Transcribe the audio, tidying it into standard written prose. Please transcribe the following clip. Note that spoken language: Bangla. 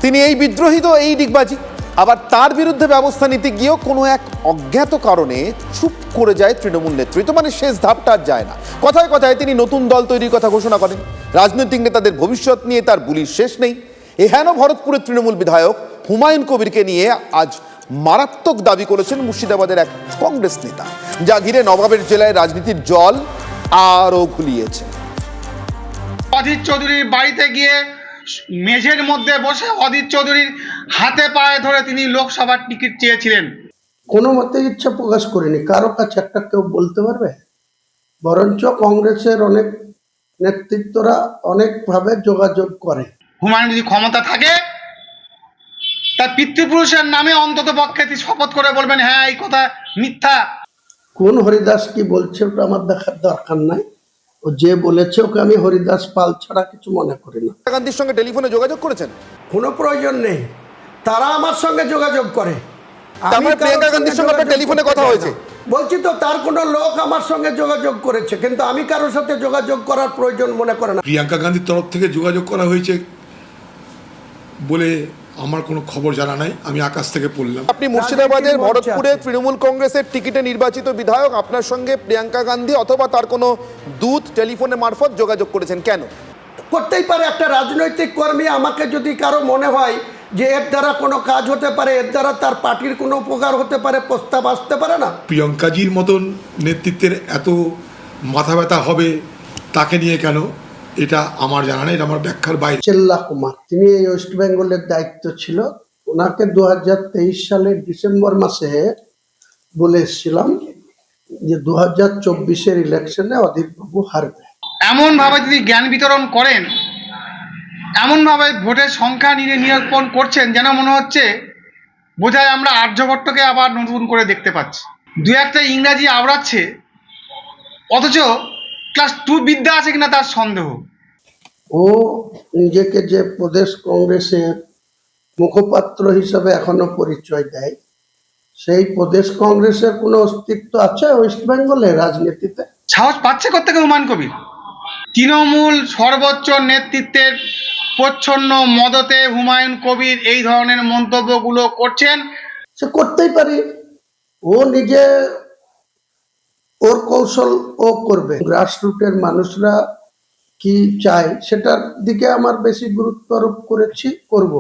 তিনি এই বিদ্রোহী তো এই ডিগবাজি, আবার তার বিরুদ্ধে ব্যবস্থা নিতে গিয়েও কোনো এক অজ্ঞাত কারণে চুপ করে যায় তৃণমূল নেতৃত্ব। মানে শেষ ধাপটা আর যায় না। কথায় কথায় তিনি নতুন দল তৈরির কথা ঘোষণা করেন। রাজনৈতিক নেতাদের ভবিষ্যৎ নিয়ে তার বুলির শেষ নেই। এহেন ভরতপুরের তৃণমূল বিধায়ক হুমায়ুন কবিরকে নিয়ে আজ মারাত্মক দাবি করেছেন মুর্শিদাবাদের এক কংগ্রেস নেতা, যা ঘিরে নবাবের জেলায় রাজনীতির জল আরও ঘুলিয়েছে। অধীর চৌধুরীর বাড়িতে গিয়ে মেঝের মধ্যে বসে অধীর চৌধুরীর হাতে পায়ে ধরে তিনি লোকসভার টিকিট চেয়েছিলেন। কোনো মতে ইচ্ছা প্রকাশ করিনি, কারো কাছে একটা কেউ বলতে পারবে? বরঞ্চ কংগ্রেসের অনেক নেতৃত্বরা অনেকভাবে যোগাযোগ করে। হুমায়ুন যদি ক্ষমতা থাকে তার পিতৃপুরুষের নামে অন্তত পক্ষে তিনি শপথ করে বলবেন, হ্যাঁ এই কথা মিথ্যা। কোন হরিদাস কি বলছে ওটা আমার দেখার দরকার নাই। ও যে বলেছে ওকে আমি হরিদাস পাল ছাড়া কিছু মনে করি না। প্রিয়াঙ্কা গান্ধীর সঙ্গে টেলিফোনে যোগাযোগ করেছেন? কোনো প্রয়োজন নেই, তারা আমার সঙ্গে যোগাযোগ করে। তারপরে প্রিয়াঙ্কা গান্ধীর সঙ্গে আপনার টেলিফোনে কথা হয়েছে? বলছি তো, তার কোনো লোক আমার সঙ্গে যোগাযোগ করেছে, কিন্তু আমি কারোর সাথে যোগাযোগ করার প্রয়োজন মনে করে না। প্রিয়াঙ্কা গান্ধীর তরফ থেকে যোগাযোগ করা হয়েছে বলে আমার কোনো খবর জানা নাই, আমি আকাশ থেকে পড়লাম। আপনি মুর্শিদাবাদের ভরতপুরে তৃণমূল কংগ্রেসের টিকিটে নির্বাচিত বিধায়ক, আপনার সঙ্গে প্রিয়াঙ্কা গান্ধী অথবা তার কোনো দূত টেলিফোনে মারফত যোগাযোগ করেছেন কেন? করতেই পারে একটা রাজনৈতিক কর্মী। আমাকে যদি কারো মনে হয় যে এর দ্বারা কোনো কাজ হতে পারে, এর দ্বারা তার পার্টির কোনো উপকার হতে পারে, প্রস্তাব আসতে পারে না। প্রিয়াঙ্কাজির মতন নেতৃত্বের এত মাথা ব্যথা হবে তাকে নিয়ে কেন, এটা আমার জানা নেই, এটা আমার ব্যাখ্যার বাইরে। চেল্লা কুমার, তিনি এই ওয়েস্ট বেঙ্গলের দায়িত্ব ছিল। ওনাকে 2023 সালের ডিসেম্বর মাসে বলে এসেছিলাম যে 2024-এর ইলেকশনে অধীরবাবু হারবে। এমন ভাবে তিনি জ্ঞান বিতরণ করেন, এমন ভাবে ভোটের সংখ্যা নিরূপণ করছেন যেন মনে হচ্ছে বোধহয় আমরা আর্যভট্টকে আবার নতুন করে দেখতে পাচ্ছি। দু একটা ইংরাজি আওড়াচ্ছে, অথচ ক্লাস 2 বিদ্যা আছে কিনা তার সন্দেহ। ও নিজেকে যে প্রদেশ কংগ্রেসের মুখপাত্র হিসাবে এখনো পরিচয় দেয়, সেই প্রদেশ কংগ্রেসের কোনো অস্তিত্ব আছে ওয়েস্ট বেঙ্গলের রাজনীতিতে? সাহস পাচ্ছে কোত্থেকে হুমায়ুন কবির? তৃণমূল সর্বোচ্চ নেতৃত্বের প্রচ্ছন্ন মদতে হুমায়ুন কবির এই ধরনের মন্তব্যগুলো করছেন। সে করতেই পারে, ও নিজে ওর কৌশল ও করবে। গ্রাসরুটের মানুষরা কি চায় সেটার দিকে আমার বেশি গুরুত্ব আরোপ করেছি, করব।